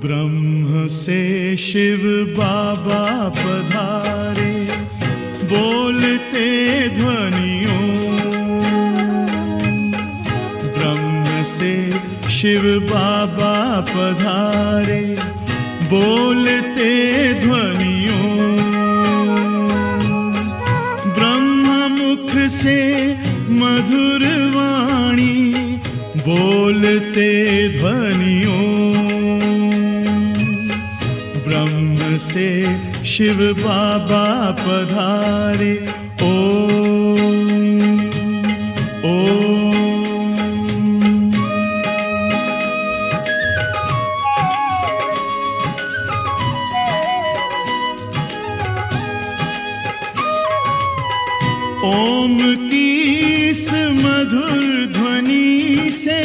ब्रह्म से शिव बाबा पधारे, बोलते ध्वनियों। ब्रह्म से शिव बाबा पधारे, बोलते ध्वनियों। ब्रह्म मुख से मधुर वाणी, बोलते ध्वनियों। ब्रह्म से शिव बाबा पधारे, ओम ओम। ओम की इस मधुर ध्वनि से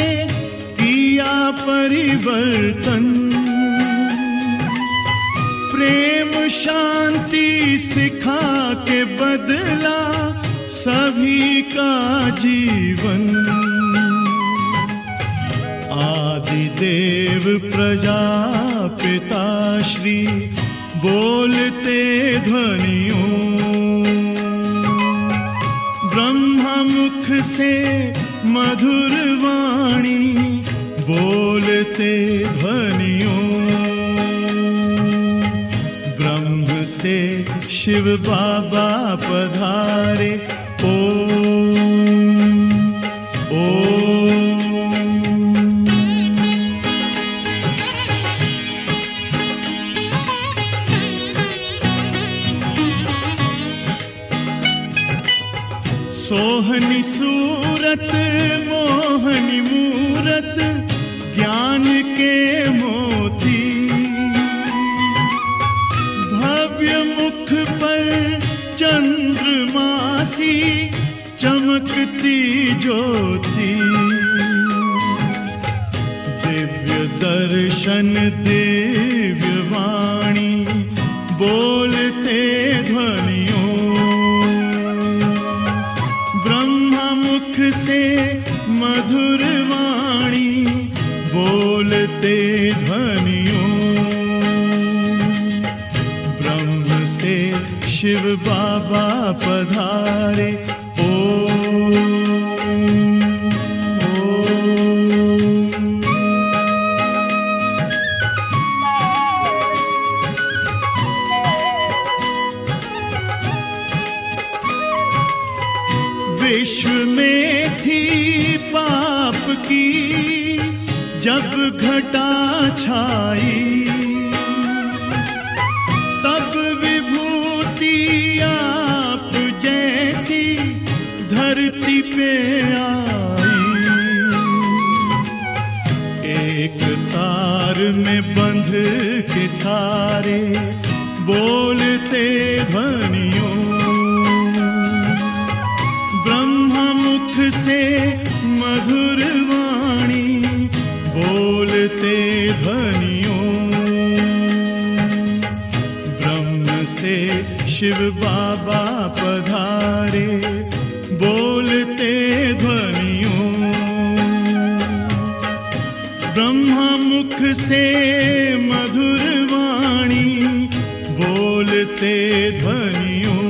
किया परिवर्तन। प्रेम शांति सिखा के बदला सभी का जीवन। आदिदेव प्रजापिता श्री बोलते ध्वनियों। ब्रह्मा मुख से मधुर वाणी, बोलते ध्वनियों। ब्रह्म से शिव बाबा पधारे, ओम ओम। सोहनी सूरत मोहनी मूरत, ज्ञान के मोती। भव्य मुख पर चंद्रमासी, चमकती ज्योति। दिव्य दर्शन दिव्य वाणी, बोलते ध्वनियों। ब्रह्मा मुख से मधुर वाणी, बोलते ध्वनियों। ब्रह्म से शिव बाबा पधारे, ओम ओम। विश्व में थी पाप की जब घटा छाई, तब विभूति आप जैसी धरती पे आई। एक तार में बंध के सारे, बोलते ध्वनियों। ब्रह्मा मुख से मधुर वाणी, बोलते ध्वनियों। ब्रह्म से शिव बाबा पधारे, बोलते ध्वनियों। ब्रह्मा मुख से मधुर वाणी, बोलते ध्वनियों।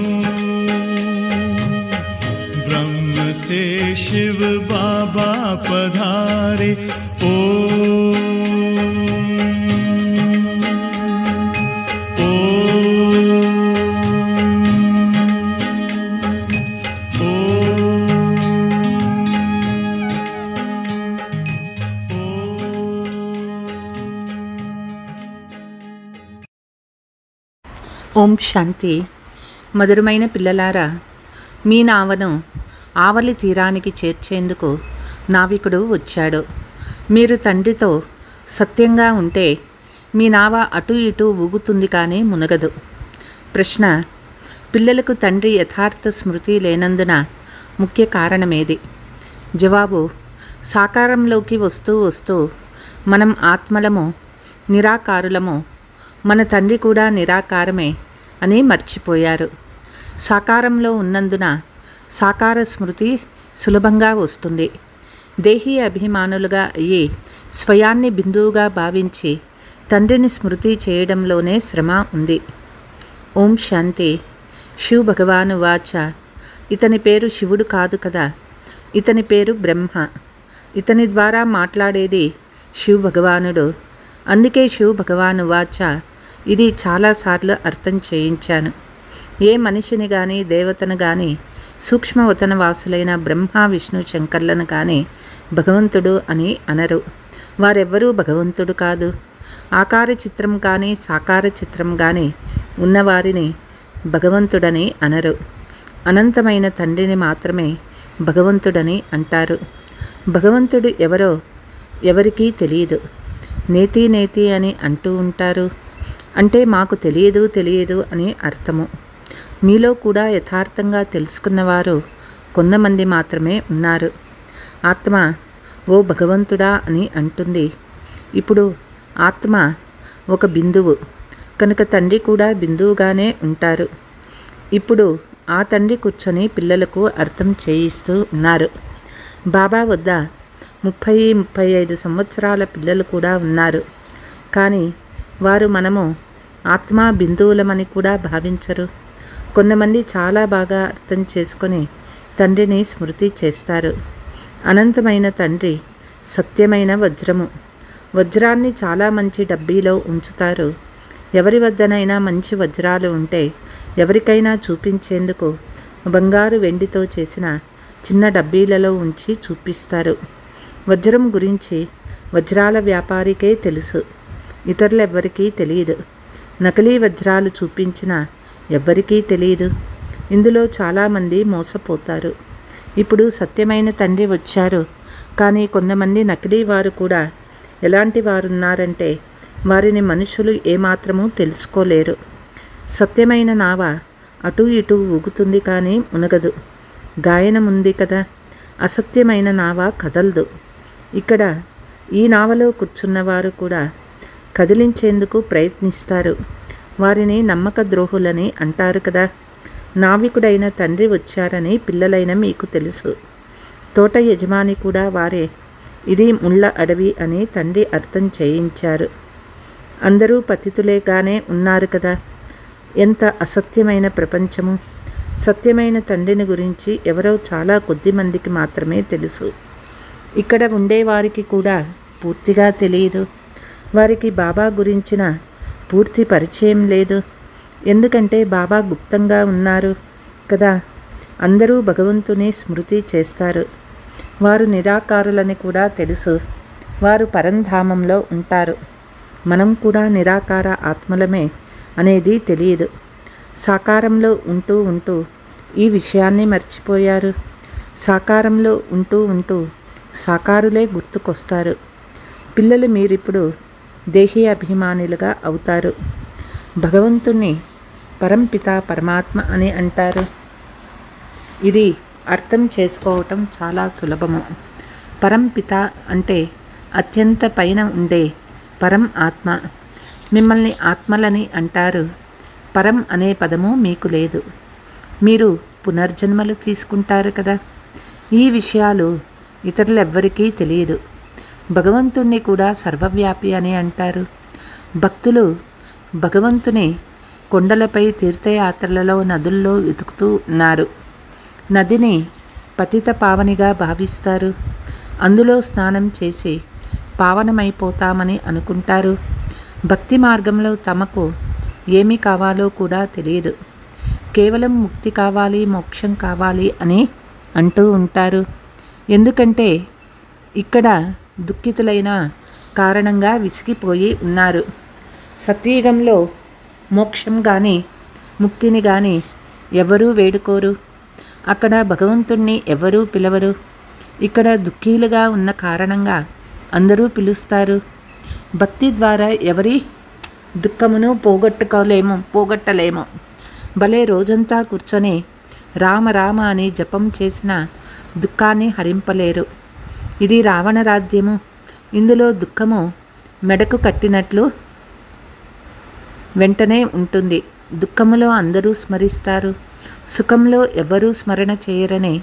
ब्रह्म से शिव बाबा पधारे, ओम ఓం శాంతి. మధురమైన పిల్లలారా, మీ నావను ఆవలి తీరానికి చేర్చేందుకు నావికుడు వచ్చాడు. మీరు తండ్రితో సత్యంగా ఉంటే మీ నావ అటు ఇటు ఊగుతుంది కానీ మునగదు. ప్రశ్న: పిల్లలకు తండ్రి యథార్థ స్మృతి లేనందున ముఖ్య కారణమేది? జవాబు: సాకారంలోకి వస్తూ వస్తూ మనం ఆత్మలము, నిరాకారులము, మన తండ్రి కూడా నిరాకారమే అని మర్చిపోయారు. సాకారంలో ఉన్నందున సాకార స్మృతి సులభంగా వస్తుంది. దేహీ అభిమానులుగా అయ్యి స్వయాన్ని బిందువుగా భావించి తండ్రిని స్మృతి చేయడంలోనే శ్రమ ఉంది. ఓం శాంతి. శివ్ భగవాను వాచ: ఇతని పేరు శివుడు కాదు కదా, ఇతని పేరు బ్రహ్మ. ఇతని ద్వారా మాట్లాడేది శివ్ భగవానుడు. అందుకే శివ్ భగవాను వాచ ఇది చాలాసార్లు అర్థం చేయించాను. ఏ మనిషిని కానీ, దేవతను కానీ, సూక్ష్మవతన వాసులైన బ్రహ్మ, విష్ణు, శంకర్లను కానీ భగవంతుడు అని అనరు. వారెవ్వరూ భగవంతుడు కాదు. ఆకార చిత్రం కానీ, సాకార చిత్రం కానీ ఉన్నవారిని భగవంతుడని అనరు. అనంతమైన తండ్రిని మాత్రమే భగవంతుడని అంటారు. భగవంతుడు ఎవరో ఎవరికీ తెలియదు. నేతి నేతి అని అంటూ ఉంటారు. అంటే మాకు తెలియదు అని అర్థము. మీలో కూడా యథార్థంగా తెలుసుకున్నవారు కొంతమంది మాత్రమే ఉన్నారు. ఆత్మ ఓ భగవంతుడా అని అంటుంది. ఇప్పుడు ఆత్మ ఒక బిందువు కనుక తండ్రి కూడా బిందువుగానే ఉంటారు. ఇప్పుడు ఆ తండ్రి కూర్చొని పిల్లలకు అర్థం చేయిస్తూ ఉన్నారు. బాబా వద్ద 30-35 సంవత్సరాల పిల్లలు కూడా ఉన్నారు. కానీ వారు మనము ఆత్మ బిందువులమని కూడా భావించరు. కొంతమంది చాలా బాగా అర్థం చేసుకొని తండ్రిని స్మృతి చేస్తారు. అనంతమైన తండ్రి సత్యమైన వజ్రము. వజ్రాన్ని చాలా మంచి డబ్బీలో ఉంచుతారు. ఎవరి వద్దనైనా మంచి వజ్రాలు ఉంటే ఎవరికైనా చూపించేందుకు బంగారు, వెండితో చేసిన చిన్న డబ్బీలలో ఉంచి చూపిస్తారు. వజ్రం గురించి వజ్రాల వ్యాపారికే తెలుసు, ఇతరులెవ్వరికీ తెలియదు. నకిలీ వజ్రాలు చూపించినా ఎవ్వరికీ తెలియదు. ఇందులో చాలామంది మోసపోతారు. ఇప్పుడు సత్యమైన తండ్రి వచ్చారు. కానీ కొంతమంది నకిలీ వారు కూడా ఎలాంటి వారున్నారంటే వారిని మనుషులు ఏమాత్రమూ తెలుసుకోలేరు. సత్యమైన నావ అటు ఇటు ఊగుతుంది కానీ మునగదు. గాయనముంది కదా, అసత్యమైన నావ కదలదు. ఇక్కడ ఈ నావలో కూర్చున్నవారు కూడా కదిలించేందుకు ప్రయత్నిస్తారు. వారిని నమ్మక ద్రోహులని అంటారు కదా. నావికుడైన తండ్రి వచ్చారని పిల్లలైన మీకు తెలుసు. తోట యజమాని కూడా వారే. ఇది ముళ్ళ అడవి అని తండ్రి అర్థం చేయించారు. అందరూ పతితులేగానే ఉన్నారు కదా. ఎంత అసత్యమైన ప్రపంచము! సత్యమైన తండ్రిని గురించి ఎవరో చాలా కొద్ది మందికి మాత్రమే తెలుసు. ఇక్కడ ఉండేవారికి కూడా పూర్తిగా తెలియదు. వారికి బాబా గురించిన పూర్తి పరిచయం లేదు. ఎందుకంటే బాబా గుప్తంగా ఉన్నారు కదా. అందరూ భగవంతుని స్మృతి చేస్తారు. వారు నిరాకారులని కూడా తెలుసు. వారు పరంధామంలో ఉంటారు. మనం కూడా నిరాకార ఆత్మలమే అనేది తెలియదు. సాకారంలో ఉంటూ ఉంటూ ఈ విషయాన్ని మర్చిపోయారు. సాకారంలో ఉంటూ ఉంటూ సాకారులే గుర్తుకొస్తారు. పిల్లలు మీరిప్పుడు దేహీ అభిమానులుగా అవుతారు. భగవంతుణ్ణి పరంపిత పరమాత్మ అని అంటారు. ఇది అర్థం చేసుకోవటం చాలా సులభము. పరంపిత అంటే అత్యంత పైన ఉండే పరం ఆత్మ. మిమ్మల్ని ఆత్మలని అంటారు. పరం అనే పదము మీకు లేదు. మీరు పునర్జన్మలు తీసుకుంటారు కదా. ఈ విషయాలు ఇతరులెవ్వరికీ తెలియదు. భగవంతుణ్ణి కూడా సర్వవ్యాపి అని అంటారు. భక్తులు భగవంతుని కొండలపై, తీర్థయాత్రలలో, నదుల్లో వెతుకుతూ ఉన్నారు. నదిని పతిత పావనిగా భావిస్తారు. అందులో స్నానం చేసి పావనమైపోతామని అనుకుంటారు. భక్తి మార్గంలో తమకు ఏమి కావాలో కూడా తెలియదు. కేవలం ముక్తి కావాలి, మోక్షం కావాలి అని అంటూ ఉంటారు. ఎందుకంటే ఇక్కడ దుఃఖితులైన కారణంగా విసిగిపోయి ఉన్నారు. సత్యయుగంలో మోక్షం కానీ ముక్తిని గాని ఎవరూ వేడుకోరు. అక్కడ భగవంతుణ్ణి ఎవరూ పిలవరు. ఇక్కడ దుఃఖీలుగా ఉన్న కారణంగా అందరూ పిలుస్తారు. భక్తి ద్వారా ఎవరి దుఃఖమును పోగొట్టలేము. భలే రోజంతా కూర్చొని రామ రామ అని జపం చేసిన దుఃఖాన్ని హరింపలేరు. ఇది రావణ రాజ్యము. ఇందులో దుఃఖము మెడకు కట్టినట్లు వెంటనే ఉంటుంది. దుఃఖములో అందరూ స్మరిస్తారు, సుఖంలో ఎవరూ స్మరణ చేయరని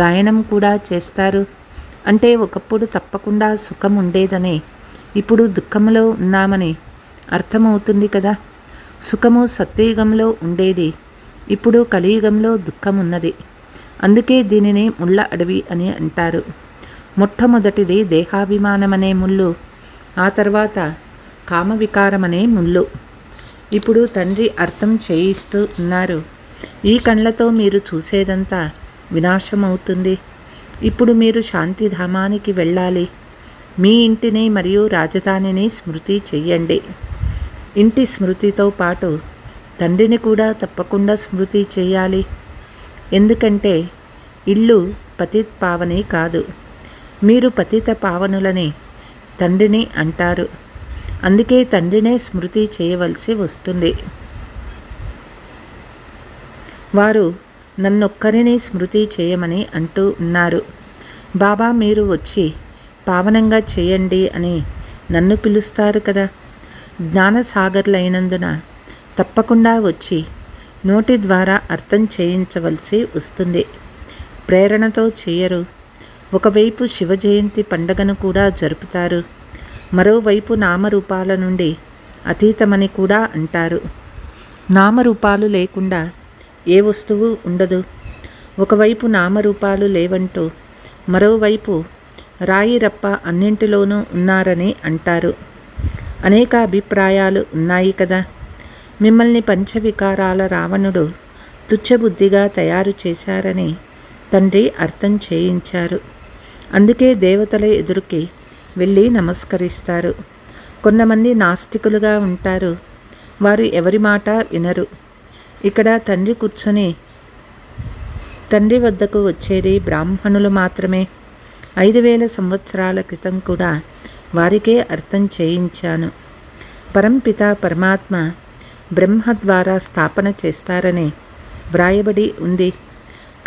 గాయనం కూడా చేస్తారు. అంటే ఒకప్పుడు తప్పకుండా సుఖం ఉండేదని, ఇప్పుడు దుఃఖములో ఉన్నామని అర్థమవుతుంది కదా. సుఖము సత్యయుగంలో ఉండేది, ఇప్పుడు కలియుగంలో దుఃఖం ఉన్నది. అందుకే దీనిని ముళ్ళ అడవి అని అంటారు. మొట్టమొదటిది దేహాభిమానమనే ముళ్ళు, ఆ తర్వాత కామవికారమనే ముళ్ళు. ఇప్పుడు తండ్రి అర్థం చేయిస్తూ ఉన్నారు. ఈ కళ్ళతో మీరు చూసేదంతా వినాశమవుతుంది. ఇప్పుడు మీరు శాంతిధామానికి వెళ్ళాలి. మీ ఇంటిని మరియు రాజధానిని స్మృతి చెయ్యండి. ఇంటి స్మృతితో పాటు తండ్రిని కూడా తప్పకుండా స్మృతి చేయాలి. ఎందుకంటే ఇల్లు పతిత్ పావని కాదు, మీరు పతిత పావనులని తండ్రిని అంటారు. అందుకే తండ్రినే స్మృతి చేయవలసి వస్తుంది. వారు నన్నొక్కరిని స్మృతి చేయమని అంటూ ఉన్నారు. బాబా మీరు వచ్చి పావనంగా చేయండి అని నన్ను పిలుస్తారు కదా. జ్ఞానసాగర్లైనందున తప్పకుండా వచ్చి నోటి ద్వారా అర్థం చేయించవలసి వస్తుంది. ప్రేరణతో చేయరు. ఒకవైపు శివ జయంతి పండగను కూడా జరుపుతారు, మరోవైపు నామరూపాల నుండి అతీతమని కూడా అంటారు. నామరూపాలు లేకుండా ఏ వస్తువు ఉండదు. ఒకవైపు నామరూపాలు లేవంటూ మరోవైపు రాయి రప్ప అన్నింటిలోనూ ఉన్నారని అంటారు. అనేక అభిప్రాయాలు ఉన్నాయి కదా. మిమ్మల్ని పంచవికారాల రావణుడు తుచ్చబుద్ధిగా తయారు చేశారని తండ్రి అర్థం చేయించారు. అందుకే దేవతల ఎదురుకి వెళ్ళి నమస్కరిస్తారు. కొంతమంది నాస్తికులుగా ఉంటారు, వారు ఎవరి మాట వినరు. ఇక్కడ తండ్రి కూర్చొని తండ్రి వద్దకు వచ్చేది బ్రాహ్మణులు మాత్రమే. 5000 సంవత్సరాల క్రితం కూడా వారికే అర్థం చేయించాను. పరంపిత పరమాత్మ బ్రహ్మ ద్వారా స్థాపన చేస్తారని వ్రాయబడి ఉంది.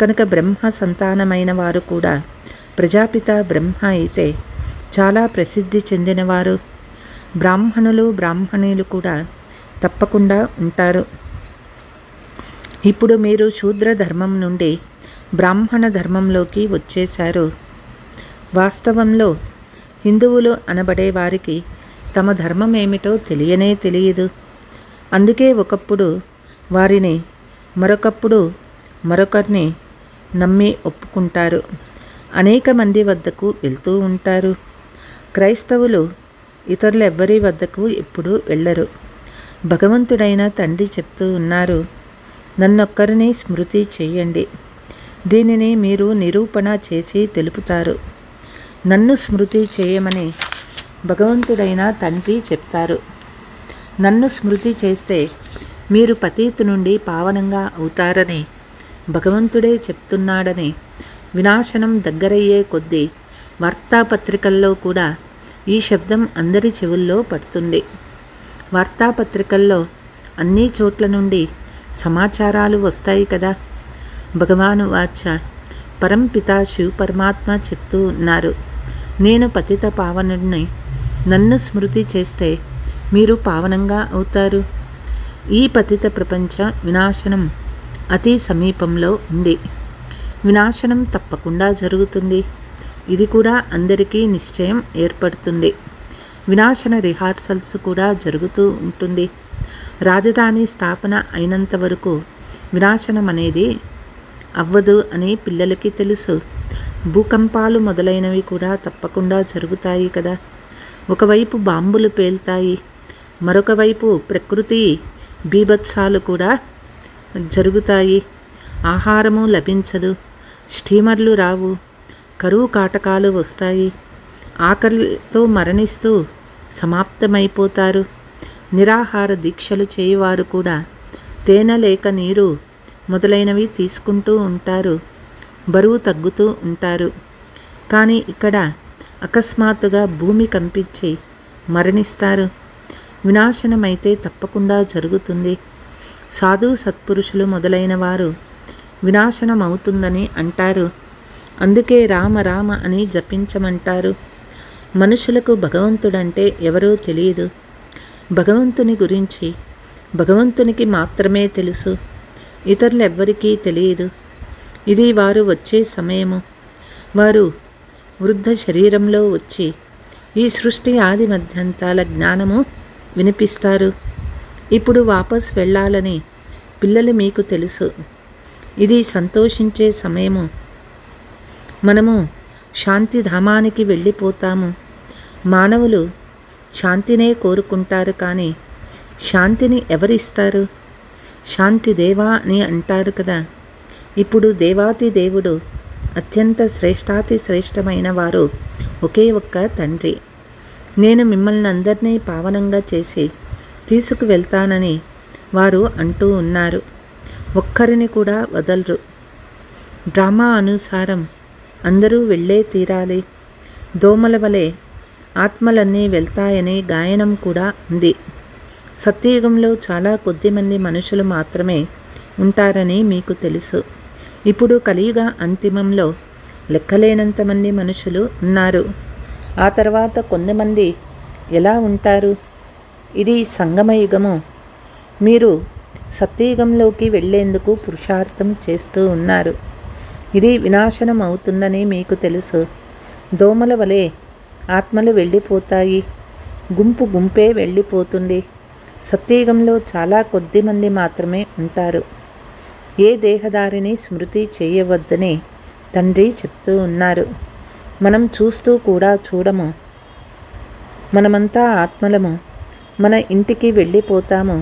కనుక బ్రహ్మ సంతానమైన వారు కూడా ప్రజాపిత బ్రహ్మ అయితే చాలా ప్రసిద్ధి చెందినవారు. బ్రాహ్మణులు కూడా తప్పకుండా ఉంటారు. ఇప్పుడు మీరు శూద్ర ధర్మం నుండి బ్రాహ్మణ ధర్మంలోకి వచ్చేశారు. వాస్తవంలో హిందువులు అనబడే వారికి తమ ధర్మం ఏమిటో తెలియనే తెలియదు. అందుకే ఒకప్పుడు వారిని, మరొకప్పుడు మరొకరిని నమ్మి ఒప్పుకుంటారు. అనేక మంది వద్దకు వెళ్తూ ఉంటారు. క్రైస్తవులు ఇతరులెవ్వరి వద్దకు ఎప్పుడూ వెళ్ళరు. భగవంతుడైన తండ్రి చెప్తూ ఉన్నారు, నన్నొక్కరిని స్మృతి చేయండి. దీనిని మీరు నిరూపణ చేసి తెలుపుతారు. నన్ను స్మృతి చేయమని భగవంతుడైన తండ్రి చెప్తారు. నన్ను స్మృతి చేస్తే మీరు పతీతు నుండి పావనంగా అవుతారని భగవంతుడే చెప్తున్నాడని వినాశనం దగ్గరయ్యే కొద్దీ వార్తాపత్రికల్లో కూడా ఈ శబ్దం అందరి చెవుల్లో పడుతుంది. వార్తాపత్రికల్లో అన్ని చోట్ల నుండి సమాచారాలు వస్తాయి కదా. భగవాను వాచ పరంపిత శివ పరమాత్మ చెప్తూ ఉన్నారు, నేను పతిత పావనుడిని. నన్ను స్మృతి చేస్తే మీరు పావనంగా అవుతారు. ఈ పతిత ప్రపంచ వినాశనం అతి సమీపంలో ఉంది. వినాశనం తప్పకుండా జరుగుతుంది. ఇది కూడా అందరికీ నిశ్చయం ఏర్పడుతుంది. వినాశన రిహార్సల్స్ కూడా జరుగుతూ ఉంటుంది. రాజధాని స్థాపన అయినంత వరకు వినాశనం అనేది అవ్వదు అని పిల్లలకి తెలుసు. భూకంపాలు మొదలైనవి కూడా తప్పకుండా జరుగుతాయి కదా. ఒకవైపు బాంబులు పేల్తాయి, మరొక వైపు ప్రకృతి బీభత్సాలు కూడా జరుగుతాయి. ఆహారము లభించదు, స్టీమర్లు రావు, కరువు కాటకాలు వస్తాయి. ఆకలితో మరణిస్తూ సమాప్తమైపోతారు. నిరాహార దీక్షలు చేయవారు కూడా తేనె లేక నీరు మొదలైనవి తీసుకుంటూ ఉంటారు, బరువు తగ్గుతూ ఉంటారు. కానీ ఇక్కడ అకస్మాత్తుగా భూమి కంపించి మరణిస్తారు. వినాశనమైతే తప్పకుండా జరుగుతుంది. సాధు సత్పురుషులు మొదలైన వారు వినాశనమవుతుందని అంటారు. అందుకే రామ రామ అని జపించమంటారు. మనుషులకు భగవంతుడంటే ఎవరో తెలియదు. భగవంతుని గురించి భగవంతునికి మాత్రమే తెలుసు, ఇతరులెవ్వరికీ తెలియదు. ఇది వారు వచ్చే సమయము. వారు వృద్ధ శరీరంలో వచ్చి ఈ సృష్టి ఆది మధ్యంతాల జ్ఞానము వినిపిస్తారు. ఇప్పుడు వాపస్ వెళ్ళాలని పిల్లలు మీకు తెలుసు. ఇది సంతోషించే సమయము. మనము శాంతిధామానికి వెళ్ళిపోతాము. మానవులు శాంతినే కోరుకుంటారు, కానీ శాంతిని ఎవరిస్తారు? శాంతి దేవా అని అంటారు కదా. ఇప్పుడు దేవాతి దేవుడు, అత్యంత శ్రేష్టాతి శ్రేష్టమైన వారు ఒకే ఒక్క తండ్రి. నేను మిమ్మల్ని అందరినీ పావనంగా చేసి తీసుకువెళ్తానని వారు అంటూ ఉన్నారు. ఒక్కరిని కూడా వదలరు. డ్రామా అనుసారం అందరూ వెళ్ళే తీరాలి. దోమల వలె ఆత్మలన్నీ వెళ్తాయనే గాయనం కూడా ఉంది. సత్యయుగంలో చాలా కొద్దిమంది మనుషులు మాత్రమే ఉంటారని మీకు తెలుసు. ఇప్పుడు కలియుగ అంతిమంలో లెక్కలేనంతమంది మనుషులు ఉన్నారు. ఆ తర్వాత కొంతమంది ఎలా ఉంటారు? ఇది సంగమయుగము. మీరు సత్యయుగంలోకి వెళ్ళేందుకు పురుషార్థం చేస్తూ ఉన్నారు. ఇది వినాశనం అవుతుందని మీకు తెలుసు. దోమల వలె ఆత్మలు వెళ్ళిపోతాయి. గుంపు గుంపే వెళ్ళిపోతుంది. సత్యయుగంలో చాలా కొద్ది మంది మాత్రమే ఉంటారు. ఏ దేహదారిని స్మృతి చేయవద్దని తండ్రి చెప్తూ ఉన్నారు. మనం చూస్తూ కూడా చూడము. మనమంతా ఆత్మలము. మన ఇంటికి వెళ్ళిపోతాము.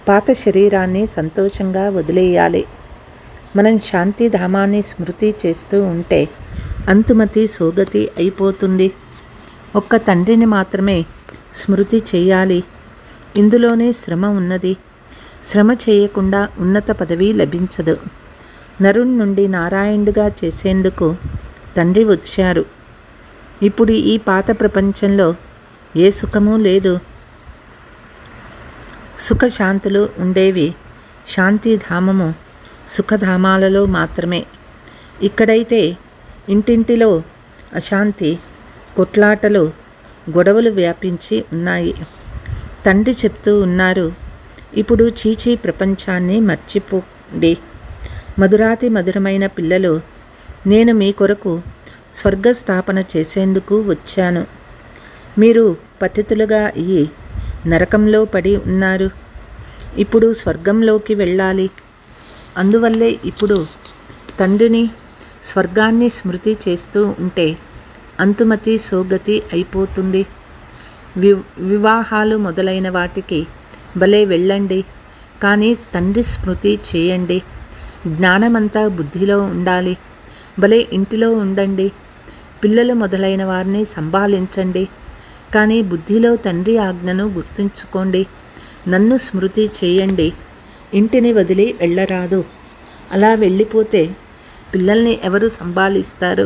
పాత శరీరాన్ని సంతోషంగా వదిలేయాలి. మనం శాంతిధామాన్ని స్మృతి చేస్తూ ఉంటే అంతుమతి సోగతి అయిపోతుంది. ఒక్క తండ్రిని మాత్రమే స్మృతి చేయాలి. ఇందులోనే శ్రమ ఉన్నది. శ్రమ చేయకుండా ఉన్నత పదవి లభించదు. నరుని నుండి నారాయణుడిగా చేసేందుకు తండ్రి వచ్చారు. ఇప్పుడు ఈ పాత ప్రపంచంలో ఏ సుఖము లేదు. సుఖశాంతులు ఉండేవి శాంతిధామము సుఖధామాలలో మాత్రమే. ఇక్కడైతే ఇంటింటిలో అశాంతి, కొట్లాటలు, గొడవలు వ్యాపించి ఉన్నాయి. తండ్రి చెప్తూ ఉన్నారు, ఇప్పుడు చీచీ ప్రపంచాన్ని మర్చిపోండి. మధురాతి మధురమైన పిల్లలు, నేను మీ కొరకు స్వర్గస్థాపన చేసేందుకు వచ్చాను. మీరు పతితులుగా అయ్యి నరకంలో పడి ఉన్నారు. ఇప్పుడు స్వర్గంలోకి వెళ్ళాలి. అందువల్లే ఇప్పుడు తండ్రిని, స్వర్గాన్ని స్మృతి చేస్తూ ఉంటే అంతుమతి సోగతి అయిపోతుంది. వివాహాలు మొదలైన వాటికి భలే వెళ్ళండి, కానీ తండ్రి స్మృతి చేయండి. జ్ఞానమంతా బుద్ధిలో ఉండాలి. భలే ఇంటిలో ఉండండి. పిల్లలు మొదలైన వారిని సంభాళించండి, కానీ బుద్ధిలో తండ్రి ఆజ్ఞను గుర్తుంచుకోండి. నన్ను స్మృతి చేయండి. ఇంటిని వదిలి వెళ్ళరాదు. అలా వెళ్ళిపోతే పిల్లల్ని ఎవరు సంభాళిస్తారు?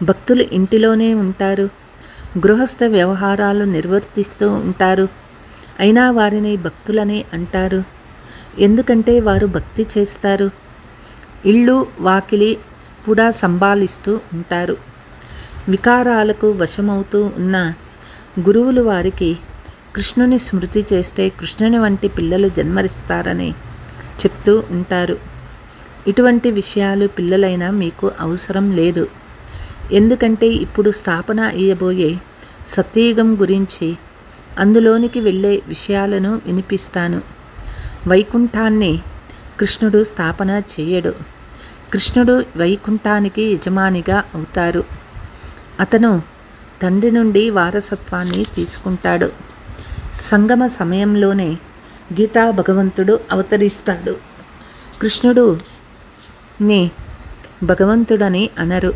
భక్తులు ఇంటిలోనే ఉంటారు. గృహస్థ వ్యవహారాలు నిర్వర్తిస్తూ ఉంటారు. అయినా వారిని భక్తులని అంటారు. ఎందుకంటే వారు భక్తి చేస్తారు. ఇళ్ళు వాకిలి కూడా సంభాళిస్తూ ఉంటారు. వికారాలకు వశమవుతూ ఉన్న గురువులు వారికి కృష్ణుని స్మృతి చేస్తే కృష్ణుని వంటి పిల్లలు జన్మరిస్తారని చెప్తూ ఉంటారు. ఇటువంటి విషయాలు పిల్లలైనా మీకు అవసరం లేదు. ఎందుకంటే ఇప్పుడు స్థాపన అయ్యబోయే సత్యయుగం గురించి, అందులోనికి వెళ్ళే విషయాలను వినిపిస్తాను. వైకుంఠాన్ని కృష్ణుడు స్థాపన చేయడు. కృష్ణుడు వైకుంఠానికి యజమానిగా అవుతారు. అతను తండ్రి నుండి వారసత్వాన్ని తీసుకుంటాడు. సంగమ సమయంలోనే గీతా భగవంతుడు అవతరిస్తాడు. కృష్ణుడుని భగవంతుడని అనరు.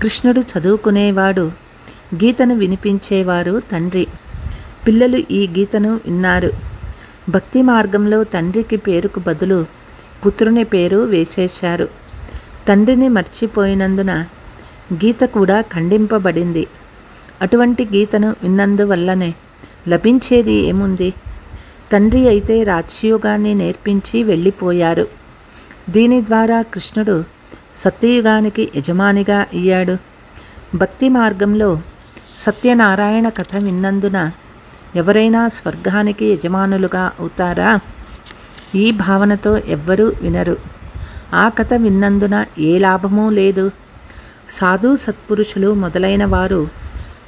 కృష్ణుడు చదువుకునేవాడు, గీతను వినిపించేవారు తండ్రి. పిల్లలు ఈ గీతను విన్నారు. భక్తి మార్గంలో తండ్రికి పేరుకు బదులు పుత్రుని పేరు వేసేశారు. తండ్రిని మర్చిపోయినందున గీత కూడా ఖండింపబడింది. అటువంటి గీతను విన్నందువల్లనే లభించేది ఏముంది? తండ్రి అయితే రాజ్యయుగాన్ని నేర్పించి వెళ్ళిపోయారు. దీని ద్వారా కృష్ణుడు సత్యయుగానికి యజమానిగా అయ్యాడు. భక్తి మార్గంలో సత్యనారాయణ కథ విన్నందున ఎవరైనా స్వర్గానికి యజమానులుగా అవుతారా? ఈ భావనతో ఎవ్వరూ వినరు. ఆ కథ విన్నందున ఏ లాభమూ లేదు. సాధు సత్పురుషులు మొదలైన వారు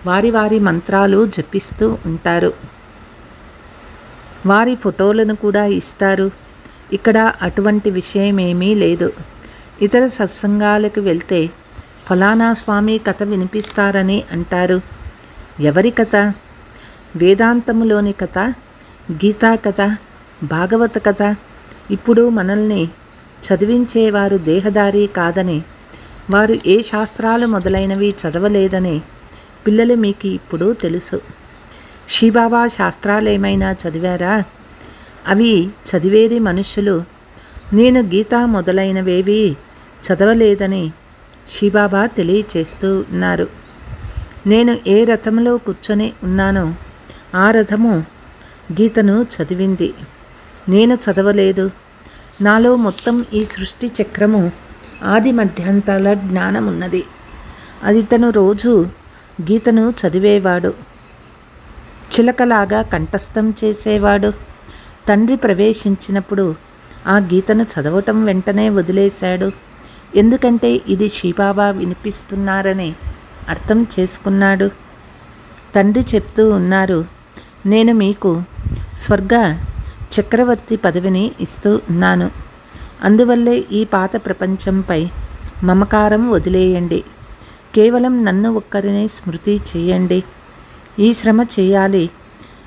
వారి వారి మంత్రాలు జపిస్తూ ఉంటారు. వారి ఫోటోలను కూడా ఇస్తారు. ఇక్కడ అటువంటి విషయమేమీ లేదు. ఇతర సత్సంగాలకు వెళ్తే ఫలానా స్వామి కథ వినిపిస్తారని అంటారు. ఎవరి కథ? వేదాంతములోని కథ, గీతా కథ, భాగవత కథ. ఇప్పుడు మనల్ని చదివించేవారు దేహదారి కాదని, వారు ఏ శాస్త్రాలు మొదలైనవి చదవలేదని పిల్లలు మీకు ఇప్పుడు తెలుసు. శ్రీబాబా శాస్త్రాలేమైనా చదివారా? అవి చదివేది మనుషులు. నేను గీత మొదలైనవేవి చదవలేదని శ్రీబాబా తెలియచేస్తూ ఉన్నారు. నేను ఏ రథంలో కూర్చొని ఉన్నానో ఆ రథము గీతను చదివింది. నేను చదవలేదు. నాలో మొత్తం ఈ సృష్టి చక్రము ఆది మధ్యాంతాల జ్ఞానమున్నది. అది తను రోజు గీతను చదివేవాడు. చిలకలాగా కంఠస్థం చేసేవాడు. తండ్రి ప్రవేశించినప్పుడు ఆ గీతను చదవటం వెంటనే వదిలేశాడు. ఎందుకంటే ఇది శ్రీబాబా వినిపిస్తున్నారని అర్థం చేసుకున్నాడు. తండ్రి చెప్తూ ఉన్నారు, నేను మీకు స్వర్గ చక్రవర్తి పదవిని ఇస్తూ ఉన్నాను. అందువల్లే ఈ పాత ప్రపంచంపై మమకారం వదిలేయండి. కేవలం నన్ను ఒక్కరినే స్మృతి చేయండి. ఈ శ్రమ చేయాలి.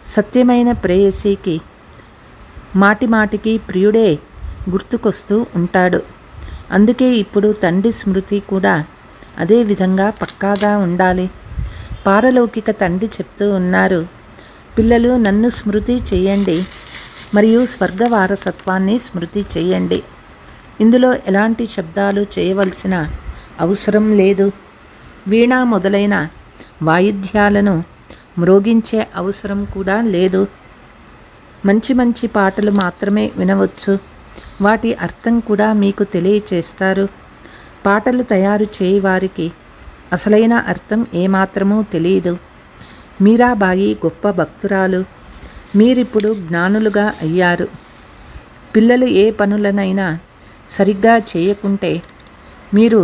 సత్యమైన ప్రేయసికి మాటిమాటికి ప్రియుడే గుర్తుకొస్తూ ఉంటాడు. అందుకే ఇప్పుడు తండ్రి స్మృతి కూడా అదే విధంగా పక్కాగా ఉండాలి. పారలౌకిక తండ్రి చెప్తూ ఉన్నారు, పిల్లలు నన్ను స్మృతి చేయండి మరియు స్వర్గ వారసత్వాన్ని స్మృతి చేయండి. ఇందులో ఎలాంటి శబ్దాలు చేయవలసిన అవసరం లేదు. వీణ మొదలైన వాయిద్యాలను మ్రోగించే అవసరం కూడా లేదు. మంచి మంచి పాటలు మాత్రమే వినవచ్చు. వాటి అర్థం కూడా మీకు తెలియచేస్తారు. పాటలు తయారు చేయవారికి అసలైన అర్థం ఏమాత్రమూ తెలియదు. మీరాబాయి గొప్ప భక్తురాలు. మీరిప్పుడు జ్ఞానులుగా అయ్యారు. పిల్లలు ఏ పనులనైనా సరిగ్గా చేయకుంటే మీరు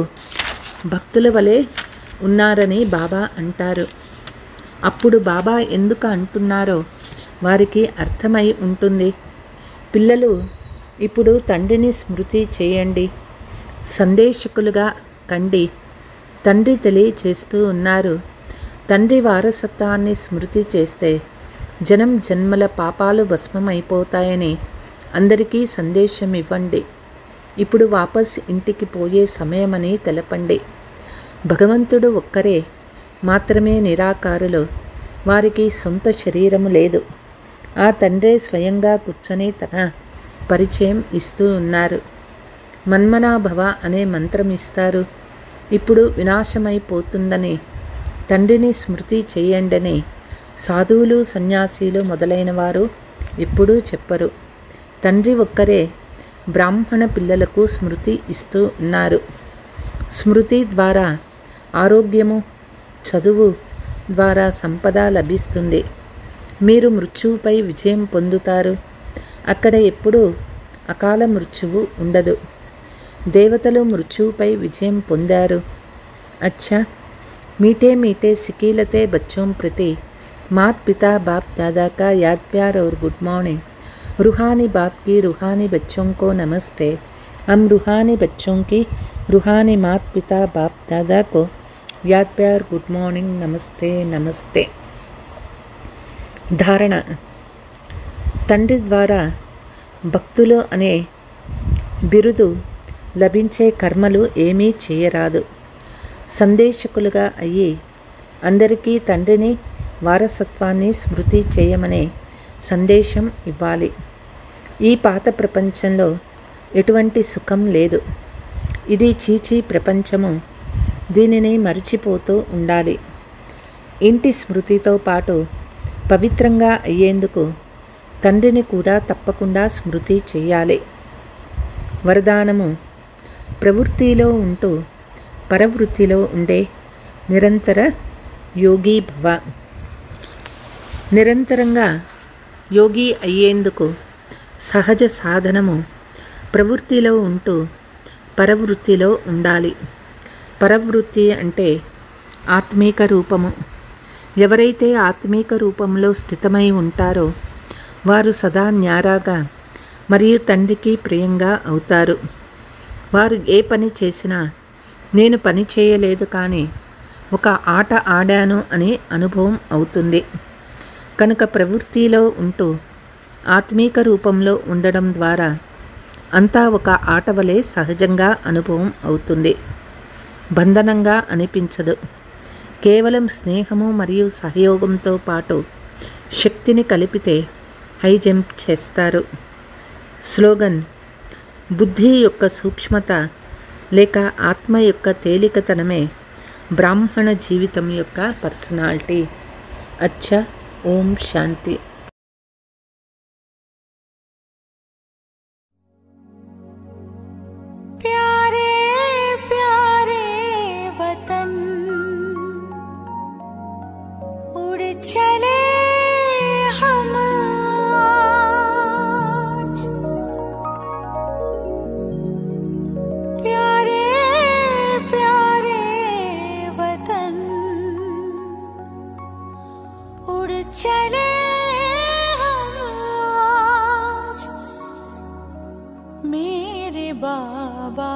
భక్తుల వలె ఉన్నారని బాబా అంటారు. అప్పుడు బాబా ఎందుకు అంటున్నారో వారికి అర్థమై ఉంటుంది. పిల్లలు ఇప్పుడు తండ్రిని స్మృతి చేయండి, సందేశకులుగా కండి. తండ్రి తెలియచేస్తూ ఉన్నారు, తండ్రి వారసత్వాన్ని స్మృతి చేస్తే జనం జన్మల పాపాలు భస్మమైపోతాయని అందరికీ సందేశం ఇవ్వండి. ఇప్పుడు వాపస్ ఇంటికి పోయే సమయమని తెలపండి. భగవంతుడు ఒక్కరే మాత్రమే నిరాకారులు. వారికి సొంత శరీరము లేదు. ఆ తండ్రే స్వయంగా కూర్చొని తన పరిచయం ఇస్తూ ఉన్నారు. మన్మనాభవ అనే మంత్రం ఇస్తారు. ఇప్పుడు వినాశమైపోతుందని తండ్రిని స్మృతి చేయండని సాధువులు సన్యాసీలు మొదలైన వారు ఎప్పుడూ చెప్పరు. తండ్రి ఒక్కరే బ్రాహ్మణ పిల్లలకు స్మృతి ఇస్తూ ఉన్నారు. స్మృతి ద్వారా ఆరోగ్యము, చదువు ద్వారా సంపద లభిస్తుంది. మీరు మృత్యువుపై విజయం పొందుతారు. అక్కడ ఎప్పుడూ అకాల మృత్యువు ఉండదు. దేవతలు మృత్యువుపై విజయం పొందారు. అచ్చా, मीठे मीठे सिकीलते बच्चों प्रति मात पिता बाप दादा का याद प्यार और गुड मॉर्निंग. रूहानी बाप की रूहानी बच्चों को नमस्ते. हम रूहानी बच्चों की रूहानी मात पिता बाप दादा को याद प्यार गुड मॉर्निंग नमस्ते नमस्ते. ధారణ. తండ్రి ద్వారా భక్తులు అనే బిరుదు లభించే కర్మలు ఏమీ చేయరాదు. సందేశకులుగా అయ్యి అందరికీ తండ్రిని వారసత్వాన్ని స్మృతి చేయమనే సందేశం ఇవ్వాలి. ఈ పాత ప్రపంచంలో ఎటువంటి సుఖం లేదు. ఇది చీచీ ప్రపంచము, దీనిని మరిచిపోతూ ఉండాలి. ఇంటి స్మృతితో పాటు పవిత్రంగా అయ్యేందుకు తండ్రిని కూడా తప్పకుండా స్మృతి చేయాలి. వరదానము: ప్రవృత్తిలో ఉంటూ పరవృత్తిలో ఉండే నిరంతర యోగి భవ. నిరంతరంగా యోగి అయ్యేందుకు సహజ సాధనము ప్రవృత్తిలో ఉంటూ పరవృత్తిలో ఉండాలి. పరవృత్తి అంటే ఆత్మీక రూపము. ఎవరైతే ఆత్మీక రూపంలో స్థితమై ఉంటారో వారు సదా న్యారాగా మరియు తండ్రికి ప్రియంగా అవుతారు. వారు ఏ పని చేసినా నేను పని చేయలేదు కానీ ఒక ఆట ఆడాను అనే అనుభవం అవుతుంది. కనుక ప్రవృత్తిలో ఉంటూ ఆత్మీక రూపంలో ఉండడం ద్వారా అంతా ఒక ఆట వలె సహజంగా అనుభవం అవుతుంది. బంధనంగా అనిపించదు. కేవలం స్నేహము మరియు సహయోగంతో పాటు శక్తిని కలిపితే హై జంప్ చేస్తారు. స్లోగన్: బుద్ధి యొక్క సూక్ష్మత లేక ఆత్మ యొక్క తేలికతనమే బ్రాహ్మణ జీవితం యొక్క పర్సనాలిటీ. అచ్చా. ఓం శాంతి. प्यारे प्यारे वतन उड़ चले हम आज। प्यारे प्यारे वतन उड़ चले हम आज मेरे बाबा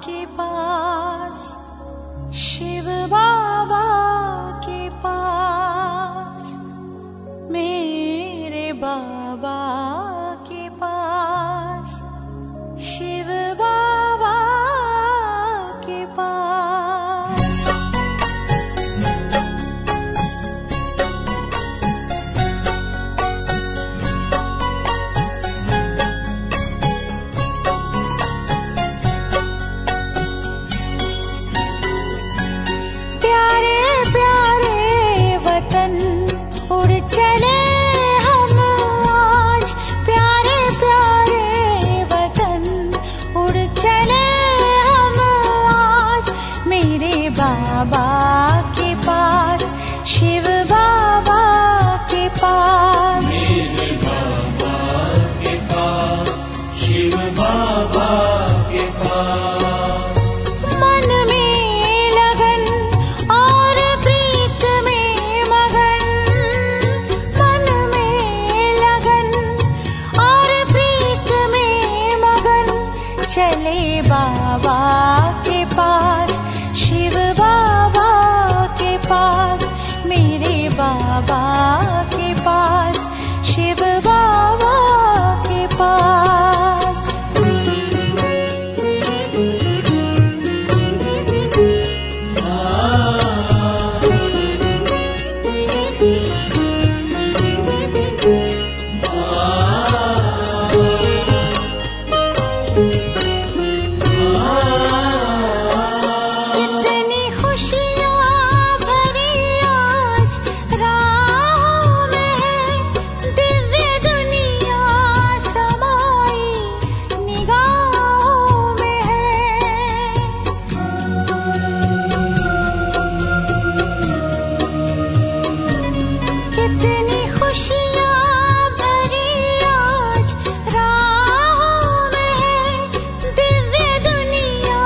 के पास, शिव बाबा के पास, मेरे बाबा के पास, शिव बाबा के पास। प्यारे प्यारे वतन उड़ चले हम आज। प्यारे प्यारे वतन उड़ चले हम आज मेरे बाबा के पास, शिव बाबा के पास, मेरे बाबा के पास, शिव बाबा के पास। मन में लगन और प्रीत में मगन, मन में लगन और प्रीत में मगन चले बाबा के पास, शिव बाबा के पास, मेरे बाबा के पास, शिव बाबा के पास। कितनी खुशियाँ भरी आज राहों में है, दिव्य दुनिया समाई निगाहों में है। कितनी खुशियाँ भरी आज राहों में है, दिव्य दुनिया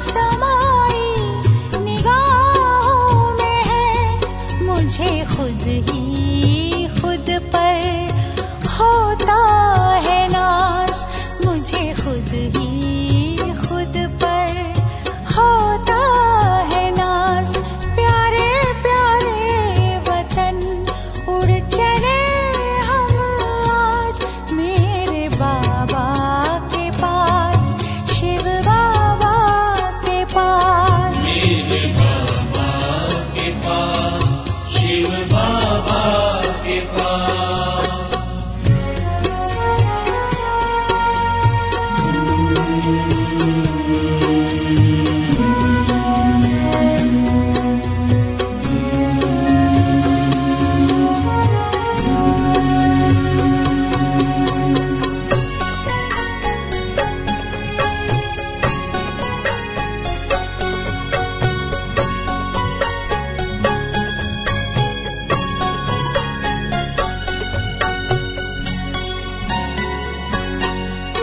समाई निगाहों में है। मुझे खुद ही खुद पर होता है नाज, मुझे खुद ही खुद पर होता है नाज। प्यारे प्यारे वतन उड़ चले हम आज मेरे बाबा के पास, शिव बाबा के पास, मेरे बाबा के पास, शिव बाबा के पास।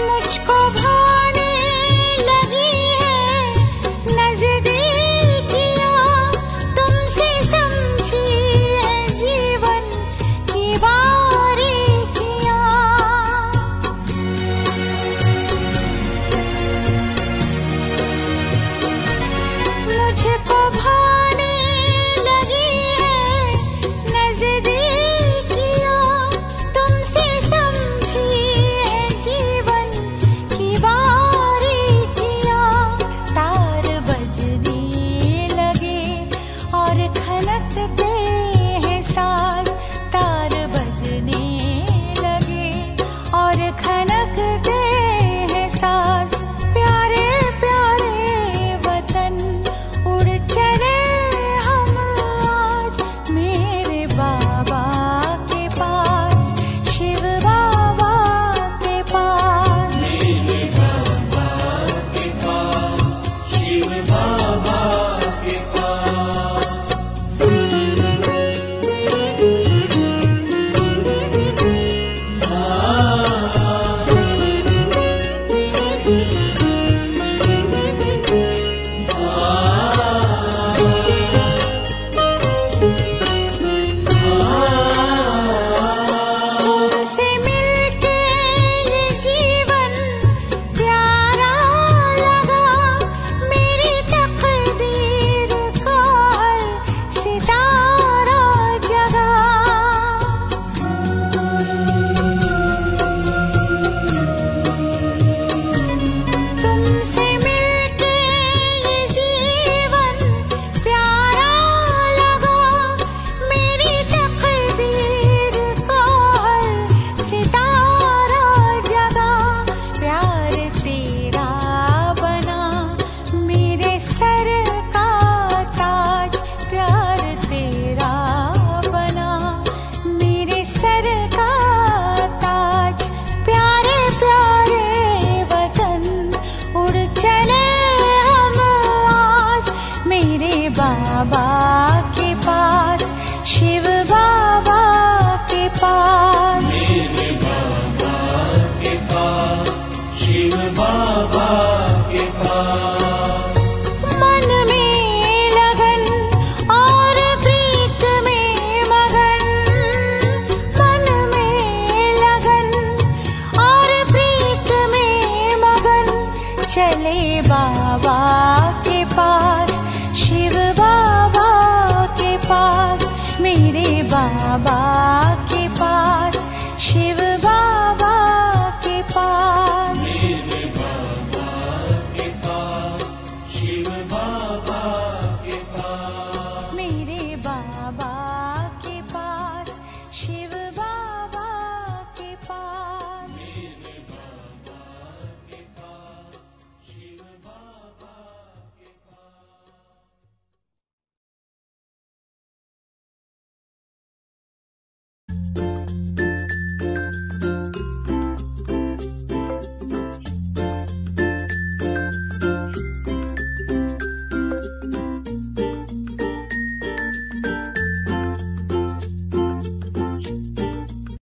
मुझको भाने लगी है नज़दीकियाँ, तुमसे समझी है जीवन की बारीकियाँ। मुझको भाने लगी है नज़दीकियाँ, तुमसे समझी है जीवन की बारीकियाँ। तार बजने लगे और खनकते हैं साज, तार बजने लगे और खनकते हैं साज। प्यारे प्यारे वतन उड़ चले हम आज, मेरे बाबा के पास, शिव बाबा के पास। मेरे बाबा के पास, शिव बाबा के पास। तुमसे मिलके ये जीवन प्यारा लगा, मेरी तकदीर का हर सितारा जगा। तुमसे मिलके ये जीवन प्यारा लगा, मेरी तकदीर का हर सितारा जगा। प्यार तेरा बना मेरे सर का ताज, प्यार तेरा बना मेरे सर का ताज। प्यारे प्यारे वतन उड़ चले हम आज, मेरे बाबा के पास, शिव बाबा के पास। मेरे बाबा के पास, शिव बाबा के पास। मन में लगन और प्रीत में मगन, मन में लगन और प्रीत में मगन, चले बाबा के पास, शिव बाबा के पास, मेरे बाबा के पास।